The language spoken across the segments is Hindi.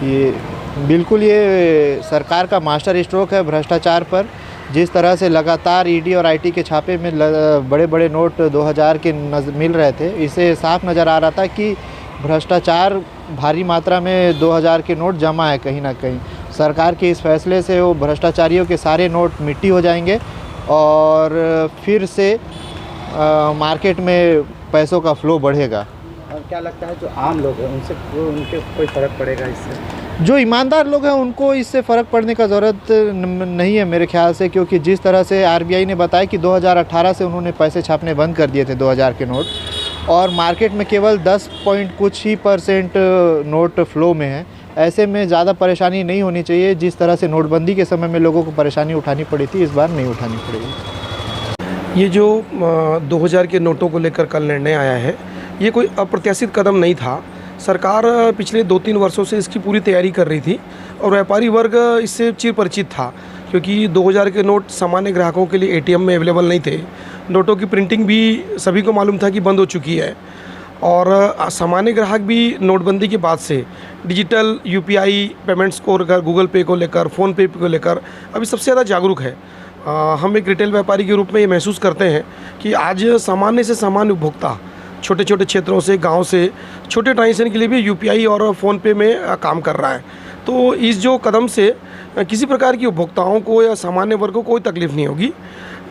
ये बिल्कुल ये सरकार का मास्टर स्ट्रोक है भ्रष्टाचार पर। जिस तरह से लगातार ईडी और आईटी के छापे में बड़े बड़े नोट 2000 के मिल रहे थे, इससे साफ नज़र आ रहा था कि भ्रष्टाचार भारी मात्रा में 2000 के नोट जमा है कहीं ना कहीं। सरकार के इस फैसले से वो भ्रष्टाचारियों के सारे नोट मिट्टी हो जाएंगे और फिर से मार्केट में पैसों का फ्लो बढ़ेगा। और क्या लगता है जो आम लोग हैं उनके कोई फ़र्क पड़ेगा इससे? जो ईमानदार लोग हैं उनको इससे फ़र्क पड़ने का ज़रूरत नहीं है मेरे ख्याल से, क्योंकि जिस तरह से आरबीआई ने बताया कि 2018 से उन्होंने पैसे छापने बंद कर दिए थे 2000 के नोट, और मार्केट में केवल 10 पॉइंट कुछ ही % नोट फ्लो में है। ऐसे में ज़्यादा परेशानी नहीं होनी चाहिए। जिस तरह से नोटबंदी के समय में लोगों को परेशानी उठानी पड़ी थी, इस बार नहीं उठानी पड़ेगी। ये जो 2000 के नोटों को लेकर कल निर्णय आया है, ये कोई अप्रत्याशित कदम नहीं था। सरकार पिछले 2-3 वर्षों से इसकी पूरी तैयारी कर रही थी और व्यापारी वर्ग इससे चिरपरिचित था, क्योंकि 2000 के नोट सामान्य ग्राहकों के लिए एटीएम में अवेलेबल नहीं थे। नोटों की प्रिंटिंग भी सभी को मालूम था कि बंद हो चुकी है और सामान्य ग्राहक भी नोटबंदी के बाद से डिजिटल यूपीआई पेमेंट्स को लेकर, गूगल पे को लेकर, फ़ोनपे को लेकर अभी सबसे ज़्यादा जागरूक है। हम एक रिटेल व्यापारी के रूप में ये महसूस करते हैं कि आज सामान्य से सामान्य उपभोक्ता छोटे छोटे क्षेत्रों से, गांव से छोटे ट्रांजेक्शन के लिए भी यूपीआई और फ़ोनपे में काम कर रहा है। तो इस जो कदम से किसी प्रकार की उपभोक्ताओं को या सामान्य वर्ग को कोई तकलीफ़ नहीं होगी।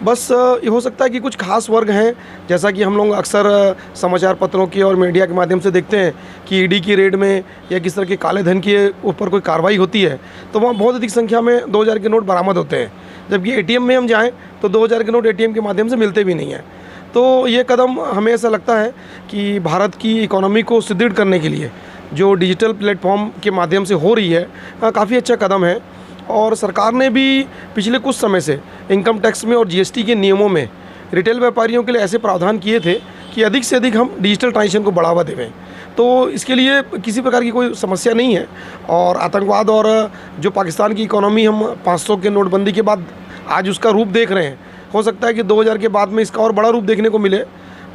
बस ये हो सकता है कि कुछ खास वर्ग हैं, जैसा कि हम लोग अक्सर समाचार पत्रों के और मीडिया के माध्यम से देखते हैं कि ईडी की रेड में या किस तरह के काले धन के ऊपर कोई कार्रवाई होती है तो वहाँ बहुत अधिक संख्या में 2000 के नोट बरामद होते हैं, जबकि एटीएम में हम जाएँ तो 2000 के नोट एटीएम के माध्यम से मिलते भी नहीं हैं। तो ये कदम हमें ऐसा लगता है कि भारत की इकोनॉमी को सुदृढ़ करने के लिए जो डिजिटल प्लेटफॉर्म के माध्यम से हो रही है, काफ़ी अच्छा कदम है। और सरकार ने भी पिछले कुछ समय से इनकम टैक्स में और जीएसटी के नियमों में रिटेल व्यापारियों के लिए ऐसे प्रावधान किए थे कि अधिक से अधिक हम डिजिटल ट्रांजेक्शन को बढ़ावा देवें। तो इसके लिए किसी प्रकार की कोई समस्या नहीं है। और आतंकवाद और जो पाकिस्तान की इकोनॉमी हम 500 के नोटबंदी के बाद आज उसका रूप देख रहे हैं, हो सकता है कि 2000 के बाद में इसका और बड़ा रूप देखने को मिले।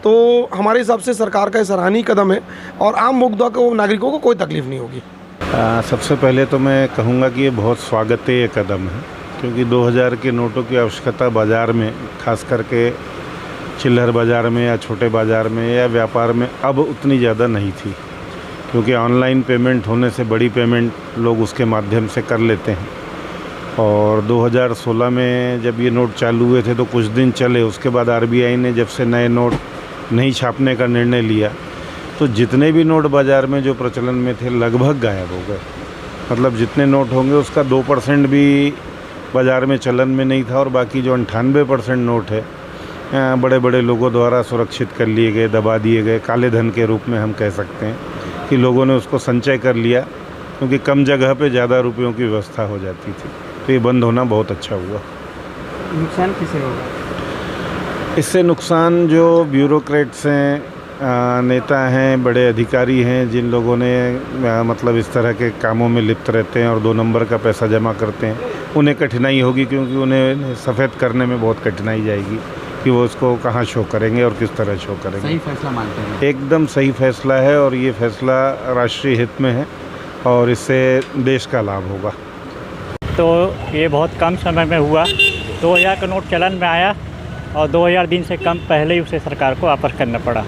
तो हमारे हिसाब से सरकार का सराहनीय कदम है और आम उपभोक्ता को, नागरिकों को कोई तकलीफ़ नहीं होगी। सबसे पहले तो मैं कहूँगा कि ये बहुत स्वागतीय कदम है, क्योंकि 2000 के नोटों की आवश्यकता बाज़ार में, खास करके चिल्लर बाज़ार में या छोटे बाज़ार में या व्यापार में अब उतनी ज़्यादा नहीं थी, क्योंकि ऑनलाइन पेमेंट होने से बड़ी पेमेंट लोग उसके माध्यम से कर लेते हैं। और 2016 में जब ये नोट चालू हुए थे तो कुछ दिन चले, उसके बाद आरबीआई ने जब से नए नोट नहीं छापने का निर्णय लिया तो जितने भी नोट बाज़ार में जो प्रचलन में थे लगभग गायब हो गए। मतलब जितने नोट होंगे उसका 2% भी बाज़ार में चलन में नहीं था, और बाकी जो 98% नोट है बड़े बड़े लोगों द्वारा सुरक्षित कर लिए गए, दबा दिए गए, काले धन के रूप में हम कह सकते हैं कि लोगों ने उसको संचय कर लिया, क्योंकि कम जगह पे ज़्यादा रुपयों की व्यवस्था हो जाती थी। तो ये बंद होना बहुत अच्छा हुआ। नुकसान किसे होगा? इससे नुकसान जो ब्यूरोक्रेट्स हैं, नेता हैं, बड़े अधिकारी हैं, जिन लोगों ने मतलब इस तरह के कामों में लिप्त रहते हैं और 2 नंबर का पैसा जमा करते हैं, उन्हें कठिनाई होगी, क्योंकि उन्हें सफ़ेद करने में बहुत कठिनाई जाएगी कि वो इसको कहाँ शो करेंगे और किस तरह शो करेंगे। सही फैसला मानते हैं? एकदम सही फैसला है और ये फैसला राष्ट्रीय हित में है और इससे देश का लाभ होगा। तो ये बहुत कम समय में हुआ। 2000 का नोट चलन में आया और 2000 दिन से कम पहले ही उसे सरकार को वापस करना पड़ा।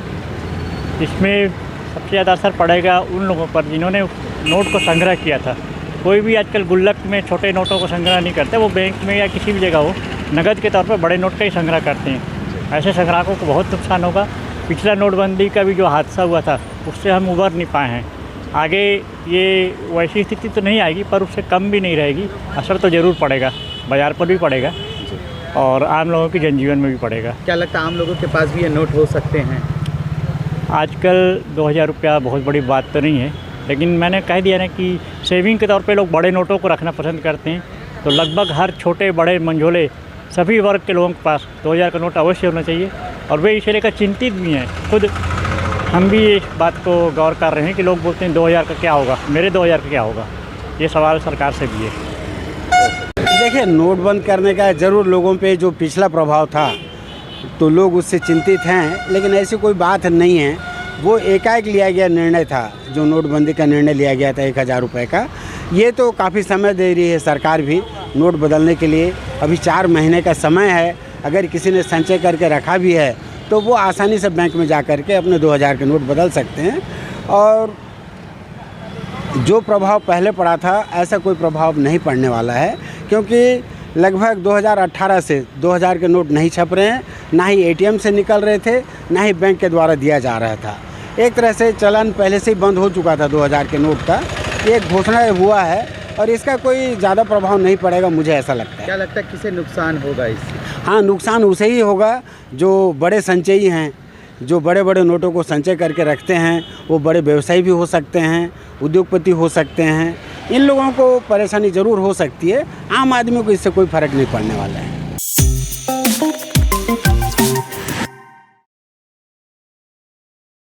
इसमें सबसे ज़्यादा असर पड़ेगा उन लोगों पर जिन्होंने नोट को संग्रह किया था। कोई भी आजकल गुल्लक में छोटे नोटों को संग्रह नहीं करते, वो बैंक में या किसी भी जगह हो, नगद के तौर पर बड़े नोट का ही संग्रह करते हैं। ऐसे संग्राहकों को बहुत नुकसान होगा। पिछला नोटबंदी का भी जो हादसा हुआ था उससे हम उबर नहीं पाए हैं। आगे ये वैसी स्थिति तो नहीं आएगी, पर उससे कम भी नहीं रहेगी। असर तो ज़रूर पड़ेगा, बाज़ार पर भी पड़ेगा और आम लोगों के जनजीवन में भी पड़ेगा। क्या लगता है आम लोगों के पास भी ये नोट हो सकते हैं? आजकल 2000 रुपया बहुत बड़ी बात तो नहीं है, लेकिन मैंने कह दिया ना कि सेविंग के तौर पे लोग बड़े नोटों को रखना पसंद करते हैं। तो लगभग हर छोटे बड़े मंझोले सभी वर्ग के लोगों के पास 2000 का नोट अवश्य होना चाहिए और वे इसे लेकर चिंतित भी हैं। खुद हम भी इस बात को गौर कर रहे हैं कि लोग बोलते हैं 2000 का क्या होगा, मेरे 2000 का क्या होगा। ये सवाल सरकार से भी है। देखिए, नोट बंद करने का ज़रूर लोगों पे जो पिछला प्रभाव था तो लोग उससे चिंतित हैं, लेकिन ऐसी कोई बात नहीं है। वो एकाएक लिया गया निर्णय था, जो नोटबंदी का निर्णय लिया गया था 1000 रुपये का। ये तो काफ़ी समय दे रही है सरकार भी नोट बदलने के लिए। अभी 4 महीने का समय है। अगर किसी ने संचय करके रखा भी है तो वो आसानी से बैंक में जा कर के अपने 2000 के नोट बदल सकते हैं। और जो प्रभाव पहले पड़ा था ऐसा कोई प्रभाव नहीं पड़ने वाला है, क्योंकि लगभग 2018 से 2000 के नोट नहीं छप रहे हैं, ना ही एटीएम से निकल रहे थे, ना ही बैंक के द्वारा दिया जा रहा था। एक तरह से चलन पहले से ही बंद हो चुका था 2000 के नोट का। ये घोषणा हुआ है और इसका कोई ज़्यादा प्रभाव नहीं पड़ेगा, मुझे ऐसा लगता है। क्या लगता है किसे नुकसान होगा इससे? हाँ, नुकसान उसे ही होगा जो बड़े संचयी हैं, जो बड़े बड़े नोटों को संचय करके रखते हैं। वो बड़े व्यवसायी भी हो सकते हैं, उद्योगपति हो सकते हैं। इन लोगों को परेशानी ज़रूर हो सकती है, आम आदमी को इससे कोई फ़र्क नहीं पड़ने वाला है।